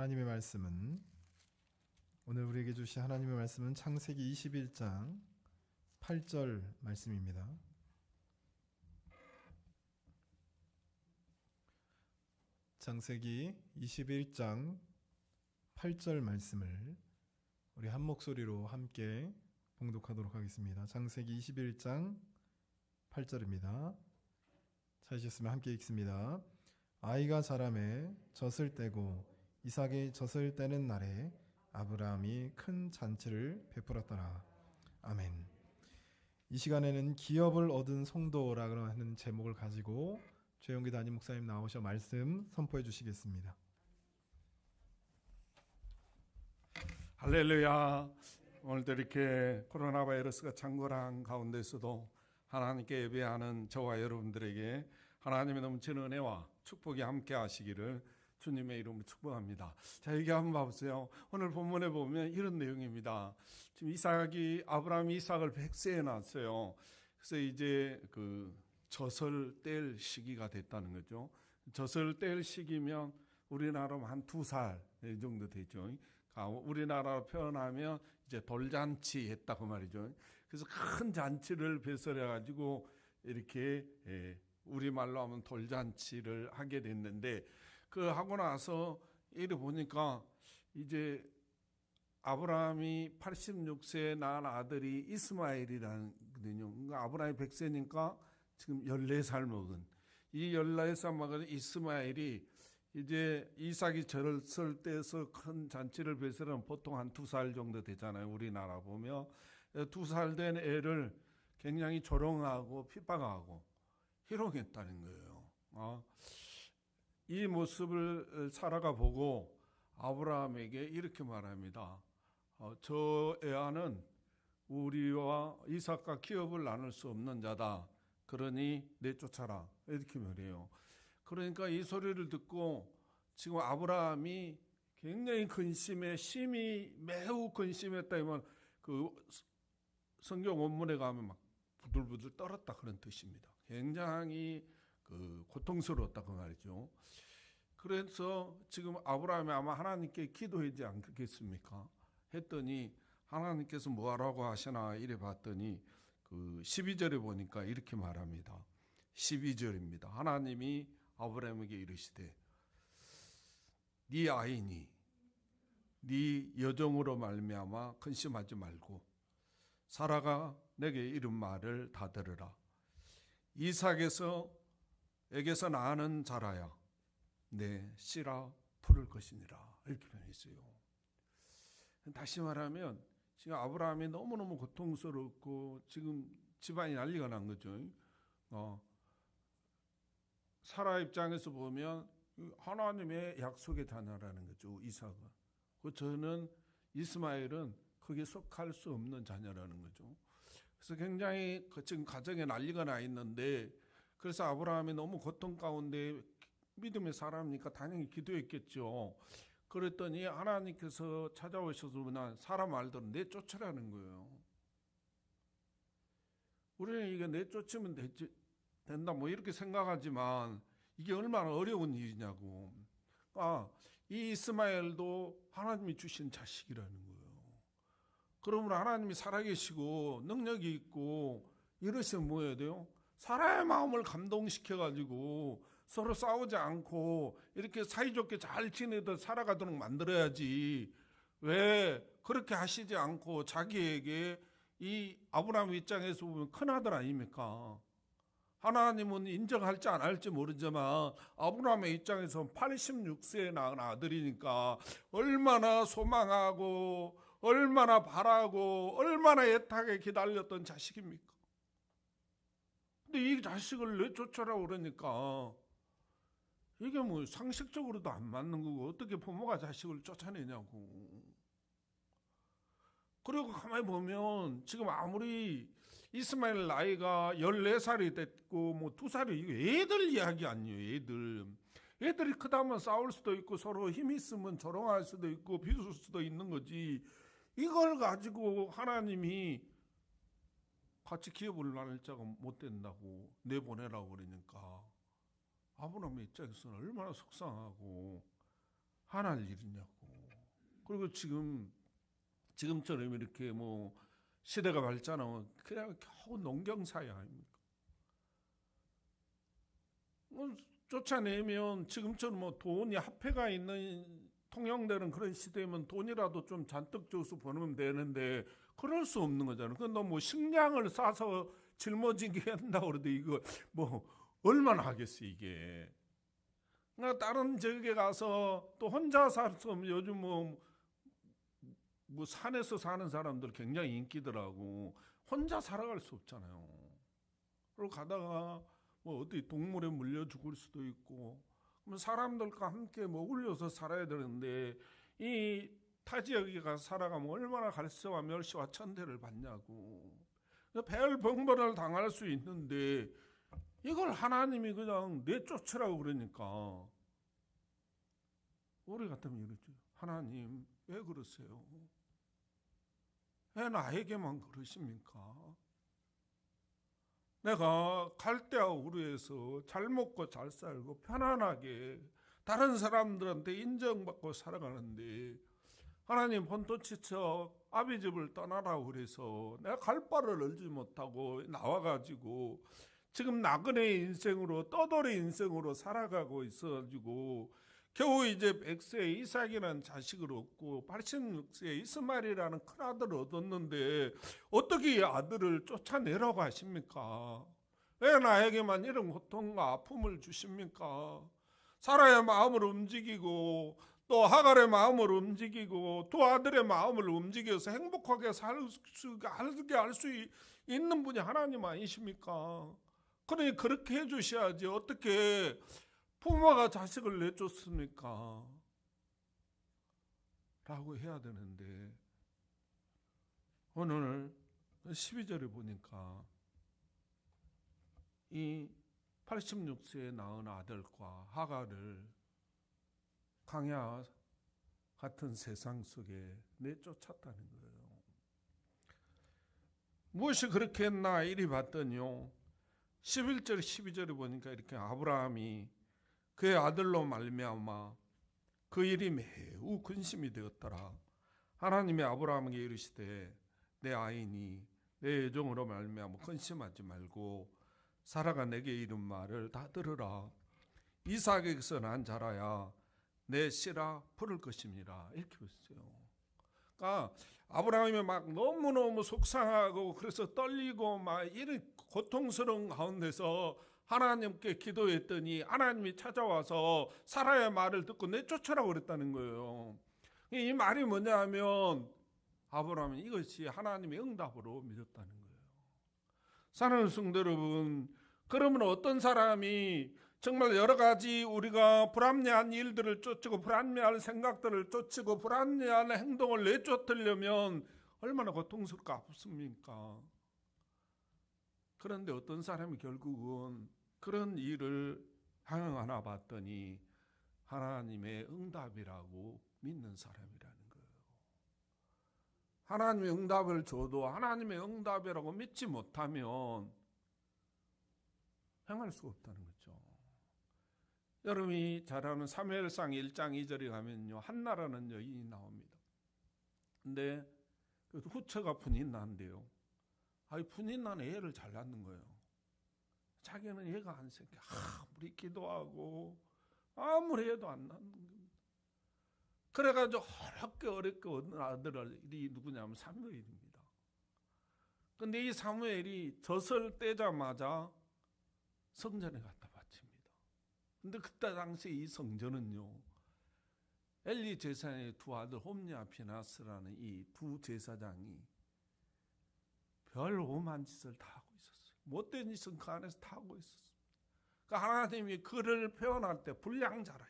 하나님의 말씀은 오늘 우리에게 주신 하나님의 말씀은 창세기 21장 8절 말씀입니다. 창세기 21장 8절 말씀을 우리 한 목소리로 함께 봉독하도록 하겠습니다. 창세기 21장 8절입니다. 찾으셨으면 함께 읽습니다. 아이가 자라매 젖을 떼고 이삭이 젖을 떼는 날에 아브라함이 큰 잔치를 베풀었더라. 아멘. 이 시간에는 기업을 얻은 성도라고 하는 제목을 가지고 최영기 담임 목사님 나오셔 말씀 선포해 주시겠습니다. 할렐루야. 오늘도 이렇게 코로나 바이러스가 창궐한 가운데서도 하나님께 예배하는 저와 여러분들에게 하나님의 넘치는 은혜와 축복이 함께 하시기를 주님의 이름으로 축복합니다. 자, 여기 한번 봐보세요. 오늘 본문에 보면 이런 내용입니다. 지금 아브라함이 이삭을 100세에 낳았어요. 그래서 이제 그 젖을 뗄 시기가 됐다는 거죠. 젖을 뗄 시기면 우리나라로 한 2살 정도 되죠. 우리나라로 표현하면 이제 돌잔치 했다고 말이죠. 그래서 큰 잔치를 배설해 가지고 이렇게 우리말로 하면 돌잔치를 하게 됐는데, 그 하고 나서 이래 보니까 이제 아브라함이 86세에 낳은 아들이 이스마엘이라거든요. 그러니까 아브라함이 100세니까 지금 14살 먹은, 이 14살 먹은 이스마엘이 이제 이삭이 젖을 떼서 큰 잔치를 배설하면 보통 한 2살 정도 되잖아요. 우리나라 보면 2살 된 애를 굉장히 조롱하고 핍박하고 희롱했다는 거예요. 이 모습을 사라가 보고 아브라함에게 이렇게 말합니다. 저 애아는 우리와 이삭과 기업을 나눌 수 없는 자다. 그러니 내쫓아라. 이렇게 말해요. 그러니까 이 소리를 듣고 지금 아브라함이 굉장히 근심해, 심히 매우 근심했다면 그 성경 원문에 가면 막 부들부들 떨었다 그런 뜻입니다. 굉장히 그 고통스러웠다 그 말이죠. 그래서 지금 아브라함이 아마 하나님께 기도하지 않겠습니까? 했더니 하나님께서 뭐하라고 하시나 이래 봤더니 그 12절에 보니까 이렇게 말합니다. 12절입니다. 하나님이 아브라함에게 이르시되 네 아이니 네 여종으로 말미암아 근심하지 말고 사라가 내게 이른 말을 다 들으라. 이삭에게서 나는 자라야 내 씨라 부를 것이니라. 이렇게 표현했어요. 다시 말하면 지금 아브라함이 너무너무 고통스럽고 지금 집안이 난리가 난 거죠. 사라 입장에서 보면 하나님의 약속의 자녀라는 거죠. 이삭은. 저는 이스마엘은 거기에 속할 수 없는 자녀라는 거죠. 그래서 굉장히 지금 가정에 난리가 나 있는데, 그래서 아브라함이 너무 고통 가운데 믿음의 사람이니까 당연히 기도했겠죠. 그랬더니 하나님께서 찾아오셔서 사람 말대로 내쫓으라는 거예요. 우리는 이게 내쫓으면 된다 뭐 이렇게 생각하지만 이게 얼마나 어려운 일이냐고. 이 이스마엘도 하나님이 주신 자식이라는 거예요. 그러면 하나님이 살아계시고 능력이 있고 이러시면 뭐 해야 돼요? 사라의 마음을 감동시켜가지고 서로 싸우지 않고 이렇게 사이좋게 잘 지내듯 살아가도록 만들어야지. 왜 그렇게 하시지 않고 자기에게, 이 아브라함 입장에서 보면 큰아들 아닙니까? 하나님은 인정할지 안 할지 모르지만 아브라함의 입장에서 86세에 낳은 아들이니까 얼마나 소망하고 얼마나 바라고 얼마나 애타게 기다렸던 자식입니까? 근데 이 자식을 내쫓으라고 그러니까 이게 뭐 상식적으로도 안 맞는 거고, 어떻게 부모가 자식을 쫓아내냐고. 그리고 가만히 보면 지금 아무리 이스마엘 나이가 14살이 됐고 뭐 2살이, 이거 애들 이야기 아니에요. 애들이 크다면 싸울 수도 있고 서로 힘이 있으면 조롱할 수도 있고 비웃을 수도 있는 거지. 이걸 가지고 하나님이 같이 기업을 나눌 자가 못 된다고 내보내라고 그러니까 아브라함의 입장에서는 얼마나 속상하고 화날 일이냐고. 그리고 지금처럼 이렇게 뭐 시대가 발전하면 그냥 겨우 농경사회 아닙니까? 뭐 쫓아내면 지금처럼 뭐 돈이 화폐가 있는 통용되는 그런 시대면 돈이라도 좀 잔뜩 줘서 보내면 되는데 그럴 수 없는 거잖아요. 그건 너무 식량을 싸서 짊어지게 한다고 그러는데 이거 뭐 얼마나 하겠어 이게. 그러니까 다른 지역에 가서 또 혼자 살 수 없는 요즘 뭐 산에서 사는 사람들 굉장히 인기더라고. 혼자 살아갈 수 없잖아요. 그리고 가다가 뭐 어디 동물에 물려 죽을 수도 있고, 그러면 사람들과 함께 머글려서 살아야 되는데 이 타 지역에 가서 살아가면 얼마나 갈세와 멸시와 천대를 받냐고. 배을 병벌을 당할 수 있는데 이걸 하나님이 그냥 내쫓으라고 그러니까 우리 같으면 이러죠. 하나님 왜 그러세요? 왜 나에게만 그러십니까? 내가 갈대와 우르에서 잘 먹고 잘 살고 편안하게 다른 사람들한테 인정받고 살아가는데 하나님 본토치척 아비 집을 떠나라고 그래서 내가 갈 바를 알지 못하고 나와가지고 지금 나그네 인생으로 떠돌이 인생으로 살아가고 있어가지고 겨우 이제 100세 이삭이라는 자식을 얻고 86세 이스마엘이라는 큰아들을 얻었는데 어떻게 이 아들을 쫓아내라고 하십니까? 왜 나에게만 이런 고통과 아픔을 주십니까? 사라의 마음을 움직이고 또 하갈의 마음을 움직이고 두 아들의 마음을 움직여서 행복하게 살게 할 수 있는 분이 하나님 아니십니까? 그러니 그렇게 해주셔야지 어떻게 부모가 자식을 내쫓습니까? 라고 해야 되는데 오늘 12절에 보니까 이 86세에 낳은 아들과 하갈을 강야 같은 세상 속에 내쫓았다는 거예요. 무엇이 그렇게 했나 이리 봤더니요, 11절 12절에 보니까 이렇게 아브라함이 그의 아들로 말미암아 그 일이 매우 근심이 되었더라. 하나님이 아브라함에게 이르시되 내 아이니 내 애종으로 말미암아 근심하지 말고 사라가 내게 이른 말을 다 들으라. 이삭에게서 난 자라야 내 씨라 부를 것입니다. 이렇게 했어요. 그러니까 아브라함이 막 너무너무 속상하고 그래서 떨리고 막 이런 고통스러운 가운데서 하나님께 기도했더니 하나님이 찾아와서 사라의 말을 듣고 내쫓으라고 그랬다는 거예요. 이 말이 뭐냐 하면 아브라함이 이것이 하나님의 응답으로 믿었다는 거예요. 사랑하는 성도 여러분, 그러면 어떤 사람이 정말 여러 가지 우리가 불합리한 일들을 쫓고 불합리한 생각들을 쫓고 불합리한 행동을 내쫓으려면 얼마나 고통스럽고 아프습니까? 그런데 어떤 사람이 결국은 그런 일을 행하나 봤더니 하나님의 응답이라고 믿는 사람이라는 거예요. 하나님의 응답을 줘도 하나님의 응답이라고 믿지 못하면 행할 수가 없다는 거죠. 여러분이 잘 아는 사무엘상 1장 2절에 가면요, 한나라는 여인이 나옵니다. 근데 그 후처가 분이 난대요. 분이 난 애를 잘 낳는 거예요. 자기는 애가 안 생겨. 아무리 기도하고 아무리 해도 안 낳는 겁니다. 그래가지고 어렵게 얻은 아들이 누구냐면 사무엘입니다. 근데 이 사무엘이 젖을 떼자마자 성전에 갖다 바칩니다. 근데 그때 당시 이 성전은요, 엘리 제사장의 두 아들 홈리와 피나스라는 이 두 제사장이 별 오만 짓을 다 하고 있었어요. 못된 짓은 그 안에서 다 하고 있었어요. 그러니까 하나님이 그를 표현할 때 불량자라.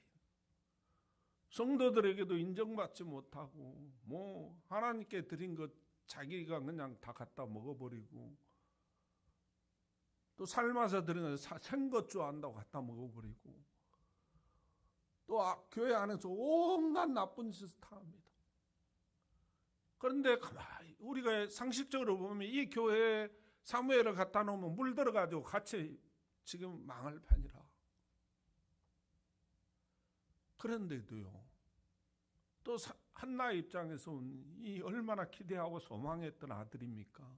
성도들에게도 인정받지 못하고 뭐 하나님께 드린 것 자기가 그냥 다 갖다 먹어버리고 또 삶아서 드린 것 생것 좋아한다고 갖다 먹어버리고 또 교회 안에서 온갖 나쁜 짓을 다 합니다. 그런데 가만히 우리가 상식적으로 보면 이 교회에 사무엘을 갖다 놓으면 물들어가지고 같이 지금 망할 판이라. 그런데도요, 또 한나 입장에서는 이 얼마나 기대하고 소망했던 아들입니까?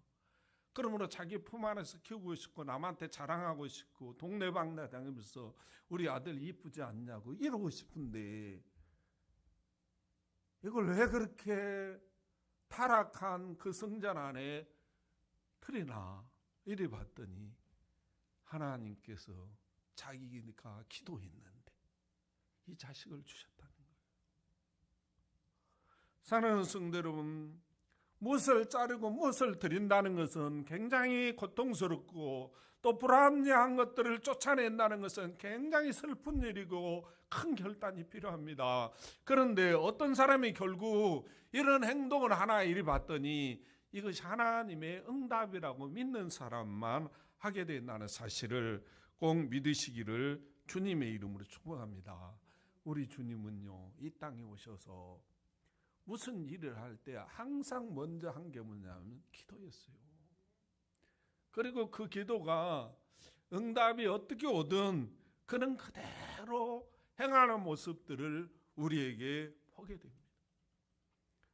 그러므로 자기 품 안에서 키우고 싶고 남한테 자랑하고 싶고 동네방네 다니면서 우리 아들 이쁘지 않냐고 이러고 싶은데 이걸 왜 그렇게 타락한 그 성전 안에 틀이나 이래 봤더니 하나님께서 자기가 기도했는데 이 자식을 주셨다는 거예요. 사랑하는 성도 여러분, 무엇을 자르고 무엇을 드린다는 것은 굉장히 고통스럽고 또 불합리한 것들을 쫓아낸다는 것은 굉장히 슬픈 일이고 큰 결단이 필요합니다. 그런데 어떤 사람이 결국 이런 행동을 하나 이리 봤더니 이것이 하나님의 응답이라고 믿는 사람만 하게 된다는 사실을 꼭 믿으시기를 주님의 이름으로 축복합니다. 우리 주님은요, 이 땅에 오셔서 무슨 일을 할 때 항상 먼저 한 게 뭐냐면 기도였어요. 그리고 그 기도가 응답이 어떻게 오든 그는 그대로 행하는 모습들을 우리에게 보게 됩니다.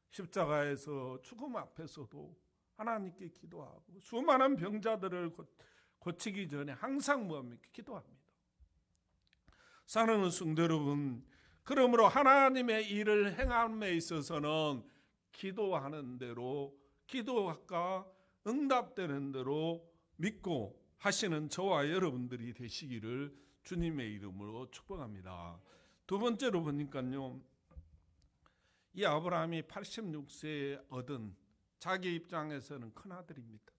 십자가에서 죽음 앞에서도 하나님께 기도하고 수많은 병자들을 고치기 전에 항상 뭐합니까? 기도합니다. 사랑하는 성도 여러분, 그러므로 하나님의 일을 행함에 있어서는 기도하는 대로 기도가 응답되는 대로 믿고 하시는 저와 여러분들이 되시기를 주님의 이름으로 축복합니다. 두 번째로 보니까요, 이 아브라함이 86세에 얻은 자기 입장에서는 큰아들입니다.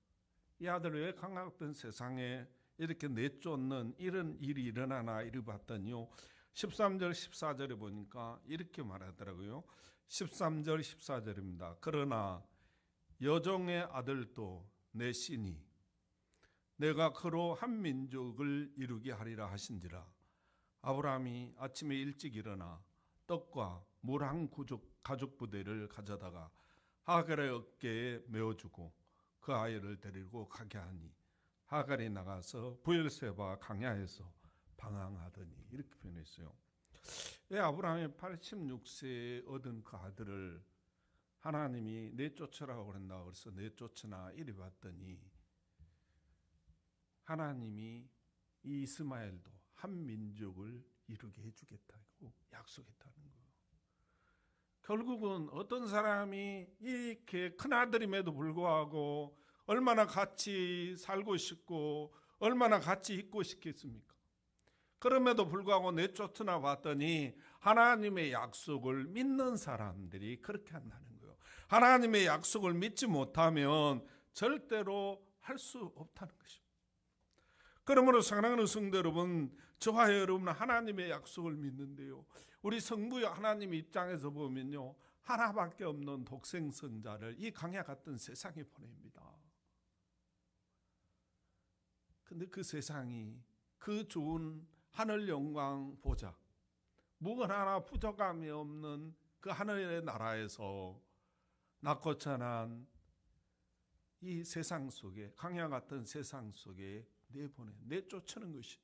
이 아들을 왜 강악된 세상에 이렇게 내쫓는 이런 일이 일어나나 이리 봤더니요, 13절 14절에 보니까 이렇게 말하더라고요. 13절 14절입니다. 그러나 여종의 아들도 내 씨니 내가 그로 한 민족을 이루게 하리라 하신지라. 아브라함이 아침에 일찍 일어나 떡과 물 한 가죽 부대를 가져다가 하갈의 어깨에 메어주고 그 아이를 데리고 가게 하니 하갈이 나가서 브엘세바 강야에서 방황하더니 이렇게 표현했어요. 왜 아브라함이 86세에 얻은 그 아들을 하나님이 내쫓으라고 그런다 그래서 내쫓으나 이리 봤더니 하나님이 이 이스마엘도 한 민족을 이루게 해주겠다고 약속했다는 거예요. 결국은 어떤 사람이 이렇게 큰 아들임에도 불구하고 얼마나 같이 살고 싶고 얼마나 같이 있고 싶겠습니까? 그럼에도 불구하고 내쫓으나 봤더니 하나님의 약속을 믿는 사람들이 그렇게 한다는 거예요. 하나님의 약속을 믿지 못하면 절대로 할 수 없다는 것입니다. 그러므로 사랑하는 성도 여러분, 저와 여러분은 하나님의 약속을 믿는데요, 우리 성부의 하나님 입장에서 보면요, 하나밖에 없는 독생성자를 이 강야 같은 세상에 보냅니다. 근데 그 세상이 그 좋은 하늘 영광 보자, 무엇 하나 부족함이 없는 그 하늘의 나라에서 낮고 천한 이 세상 속에, 강야 같은 세상 속에 내쫓는 것이죠.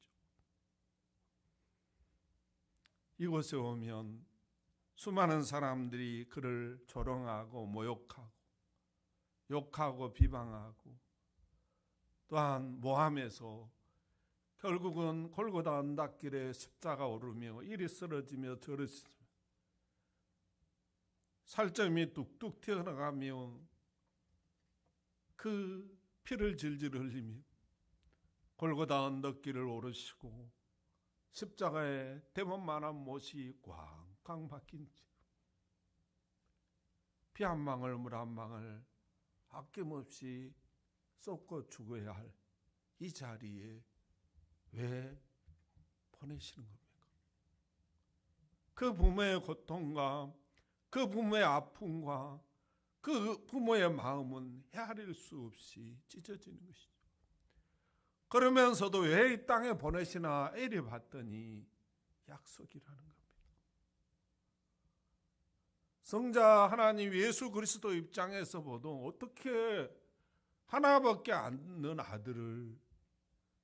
이곳에 오면 수많은 사람들이 그를 조롱하고 모욕하고 욕하고 비방하고 또한 모함해서 결국은 골고다 언덕길에 십자가 오르며 이리 쓰러지며 저리 살점이 뚝뚝 튀어나가며 그 피를 질질 흘리며 골고다 언덕길을 오르시고 십자가에 대문만한 못이 꽝꽝 박힌 피 한 방울 물 한 방울 아낌없이 쏟고 죽어야 할 이 자리에 왜 보내시는 겁니까? 그 부모의 고통과 그 부모의 아픔과 그 부모의 마음은 헤아릴 수 없이 찢어지는 것이죠. 그러면서도 왜 이 땅에 보내시나 이리 봤더니 약속이라는 겁니다. 성자 하나님 예수 그리스도 입장에서 보도 어떻게 하나밖에 없는 아들을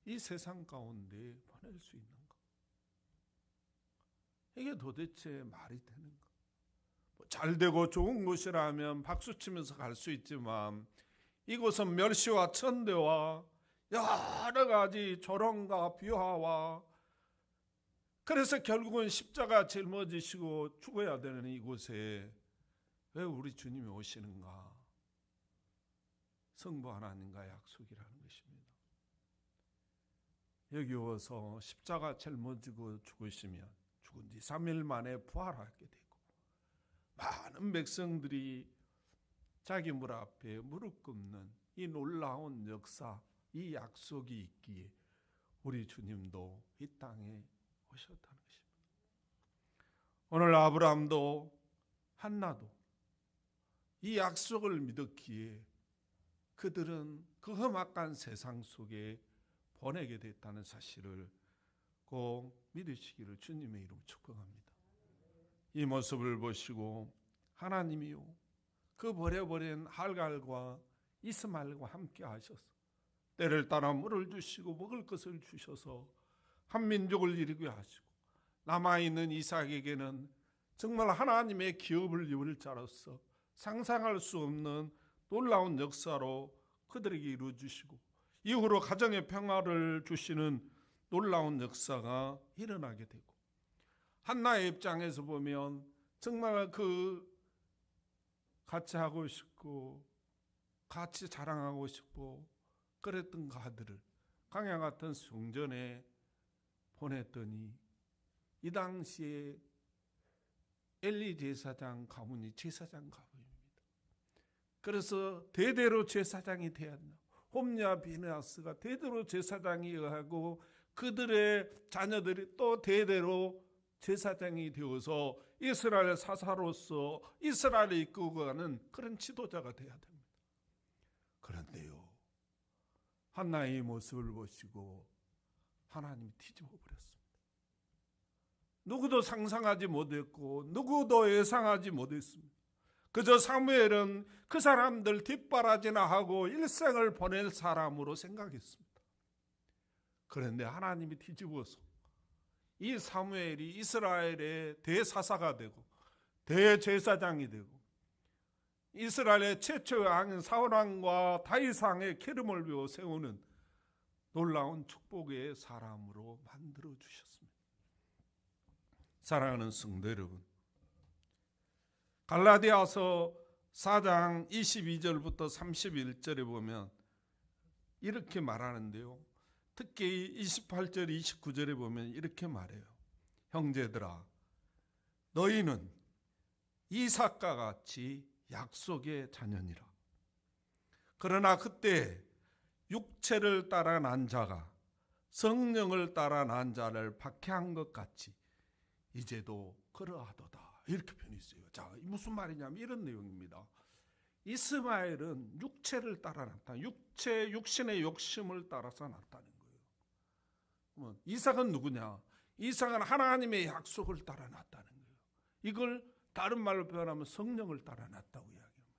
이 세상 가운데 보낼 수 있는가? 이게 도대체 말이 되는가? 잘되고 좋은 곳이라면 박수치면서 갈 수 있지만 이곳은 멸시와 천대와 여러 가지 조롱과 비하와 그래서 결국은 십자가 짊어지시고 죽어야 되는 이곳에 왜 우리 주님이 오시는가? 성부 하나님과 약속이라는 것입니다. 여기 와서 십자가 짊어지고 죽으시면 죽은 지 3일 만에 부활하게 되고 많은 백성들이 자기 물 앞에 무릎 꿇는 이 놀라운 역사, 이 약속이 있기에 우리 주님도 이 땅에 오셨다는 것입니다. 오늘 아브라함도 한나도 이 약속을 믿었기에 그들은 그 험악한 세상 속에 보내게 됐다는 사실을 꼭 믿으시기를 주님의 이름 축복합니다. 이 모습을 보시고 하나님이요 그 버려버린 할갈과 이스마엘과 함께 하셔서 때를 따라 물을 주시고 먹을 것을 주셔서 한 민족을 이루게 하시고 남아있는 이삭에게는 정말 하나님의 기업을 이룰 자로서 상상할 수 없는 놀라운 역사로 그들에게 이루어주시고 이후로 가정의 평화를 주시는 놀라운 역사가 일어나게 되고 한나의 입장에서 보면 정말 그 같이 하고 싶고 같이 자랑하고 싶고 그랬던 그 아들을 광야 같은 성전에 보냈더니 이 당시에 엘리 제사장 가문이 제사장 가문입니다. 그래서 대대로 제사장이 되었나 홈냐 비느하스가 대대로 제사장이 하고 그들의 자녀들이 또 대대로 제사장이 되어서 이스라엘 사사로서 이스라엘을 이끌고 가는 그런 지도자가 되어야 됩니다. 그런데요 한나의 모습을 보시고 하나님이 뒤집어 버렸습니다. 누구도 상상하지 못했고 누구도 예상하지 못했습니다. 그저 사무엘은 그 사람들 뒷바라지나 하고 일생을 보낼 사람으로 생각했습니다. 그런데 하나님이 뒤집어서 이 사무엘이 이스라엘의 대사사가 되고 대제사장이 되고 이스라엘의 최초의 왕인 사울왕과 다윗왕의 기름을 부어 세우는 놀라운 축복의 사람으로 만들어 주셨습니다. 사랑하는 성도 여러분, 갈라디아서 4장 22절부터 31절에 보면 이렇게 말하는데요. 특히 28절 29절에 보면 이렇게 말해요. 형제들아 너희는 이삭과 같이 약속의 자녀니라. 그러나 그때 육체를 따라 난 자가 성령을 따라 난 자를 박해한 것 같이 이제도 그러하도다. 이렇게 표현했어요. 자, 무슨 말이냐면 이런 내용입니다. 이스마엘은 육체를 따라 났다. 육신의 욕심을 따라서 났다는 거예요. 이삭은 누구냐? 이삭은 하나님의 약속을 따라 났다는 거예요. 이걸 다른 말로 표현하면 성령을 따라 났다고 이야기합니다.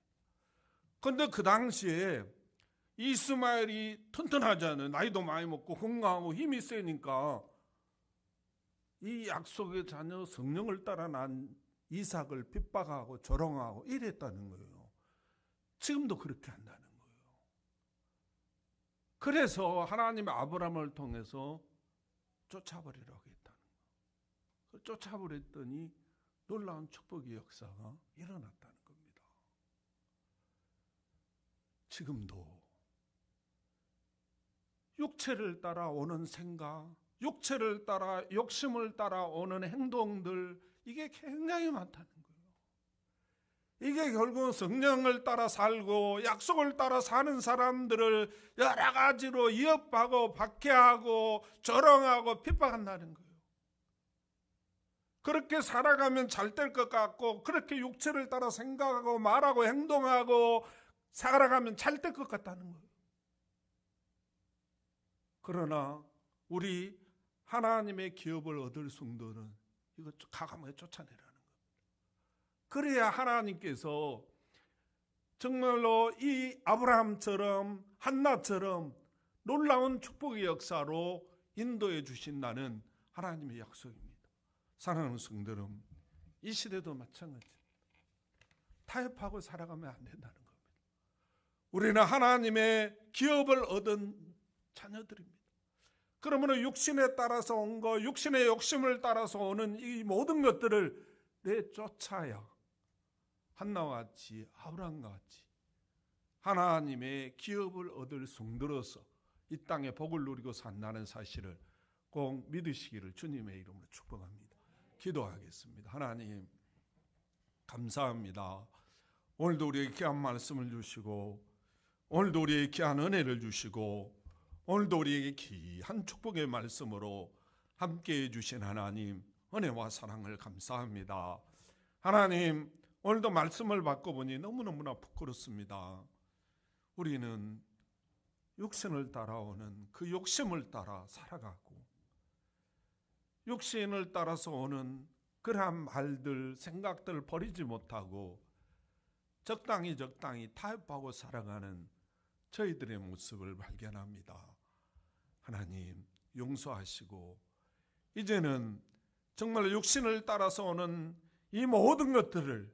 그런데 그 당시에 이스마엘이 튼튼하잖아요. 나이도 많이 먹고 건강하고 힘이 세니까 이 약속의 자녀 성령을 따라 난 이삭을 핍박하고 조롱하고 이랬다는 거예요. 지금도 그렇게 한다는 거예요. 그래서 하나님의 아브라함을 통해서 쫓아버리라고 했다는 거예요. 쫓아버렸더니 놀라운 축복의 역사가 일어났다는 겁니다. 지금도 육체를 따라오는 생각, 육체를 따라 욕심을 따라오는 행동들 이게 굉장히 많다는 거예요. 이게 결국 성령을 따라 살고 약속을 따라 사는 사람들을 여러 가지로 위협하고 박해하고 조롱하고 핍박한다는 거예요. 그렇게 살아가면 잘 될 것 같고 그렇게 육체를 따라 생각하고 말하고 행동하고 살아가면 잘 될 것 같다는 거예요. 그러나 우리 하나님의 기업을 얻을 성도는 이거 가감하게 쫓아내라는 겁니다. 그래야 하나님께서 정말로 이 아브라함처럼 한나처럼 놀라운 축복의 역사로 인도해 주신다는 하나님의 약속입니다. 사랑하는 성도 여러분, 이 시대도 마찬가지입니다. 타협하고 살아가면 안 된다는 겁니다. 우리는 하나님의 기업을 얻은 자녀들입니다. 그러므로 육신에 따라서 온 것, 육신의 욕심을 따라서 오는 이 모든 것들을 내쫓아야 한나와 같이 아브라함과 같이 하나님의 기업을 얻을 성도로서 이 땅에 복을 누리고 산다는 사실을 꼭 믿으시기를 주님의 이름으로 축복합니다. 기도하겠습니다. 하나님 감사합니다. 오늘도 우리에게 귀한 말씀을 주시고 오늘도 우리에게 귀한 은혜를 주시고 오늘도 우리에게 귀한 축복의 말씀으로 함께해 주신 하나님 은혜와 사랑을 감사합니다. 하나님 오늘도 말씀을 받고 보니 너무너무나 부끄럽습니다. 우리는 육신을 따라오는 그 욕심을 따라 살아가고 육신을 따라서 오는 그러한 말들, 생각들을 버리지 못하고 적당히 타협하고 살아가는 저희들의 모습을 발견합니다. 하나님 용서하시고 이제는 정말 육신을 따라서 오는 이 모든 것들을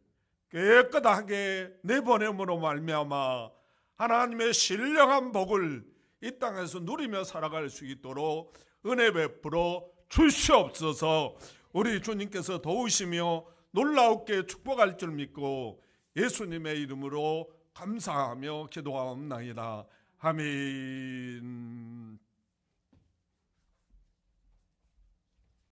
깨끗하게 내보냄으로 말미암아 하나님의 신령한 복을 이 땅에서 누리며 살아갈 수 있도록 은혜 베풀어 주시옵소서. 우리 주님께서 도우시며 놀라웠게 축복할 줄 믿고 예수님의 이름으로 감사하며 기도하옵나이다. 아멘.